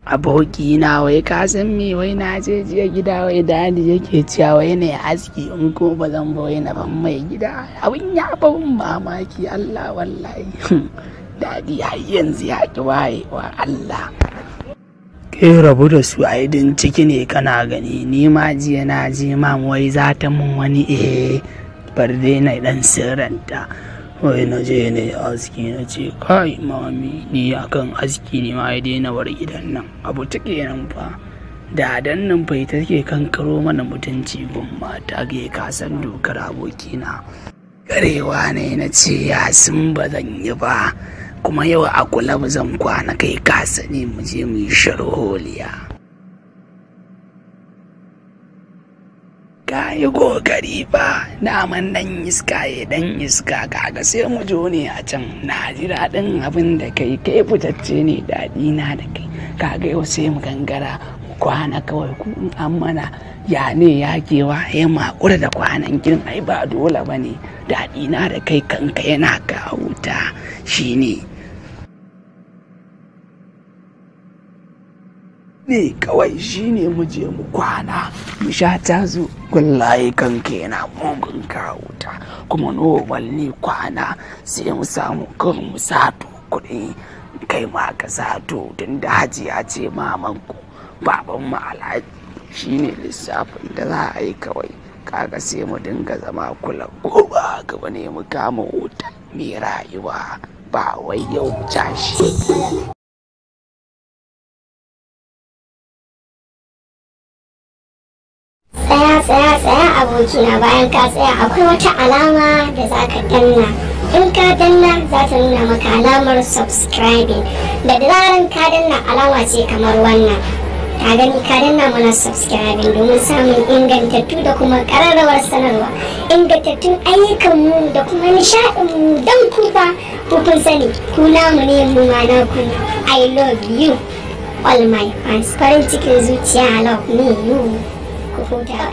Aboki na wai ka san me wai na je jiya gida wai dadi yake cewa wai ne aski in ko ba zan ba wai na ban mai gida. Abin ya ban mamaki Allah wallahi. Dadi har yanzu ya ki wayewa Allah. Ke rabu da su a idin ciki ne kana gani, ni ma jiya na je mam wai za ta mun wani bar dai na dan sirranta. Wai na je ne aski na ce kai mami ni akan aski ne ma dai na bar gidan nan. Abu take nan fa. Dadan nan fa ita take kankaro mana mutunci gun mata ga ka san dokar abokina. Garewa ne na ce ya sun ba zan yi ba. Kuma yau a kula ba zan kwana kai ka sani mu je mu yi sharholiya. Ka yi kokari ba naman dan iska ya dan iska kaga sai mu jo ne a can. Na ji daɗin abin da kai fitacce ne daɗi na da kai. Kaga yau sai mu gangara mu kwana kawai ku in an mana ya ne ya kewa ya makura da kwanan kin ai ba dole ba ne. Daɗi na da kai kanka yana kawo wuta shine. Ne kawai shine mu je mu kwana mu sha tazo wallahi kanka yana mugun kawuta kuma normal ne kwana sai mu samu kan mu sato kuɗi kai ma ka sato tun da hajiya ce mamanku baban mu alhaji shine lissafin da za a yi kawai kaga sai mu dinga zama kula ko ba haka bane mu kama wuta mai rayuwa ba wai yau tashi. Tsaya abokina bayan ka tsaya akwai wata alama da za ka danna. In ka danna za ta nuna maka alamar subscribing. Da zaran ka danna alama ce kamar wannan. Ka gani ka danna mana subscribing domin samun ingantattu da kuma ƙararrawar sanarwa. Ingantattun ayyukanmu da kuma nishaɗinmu don ku fa kun sani ku namu ne mu ma naku. I love you all my fans. Farin cikin zuciya love me you. Ku huta.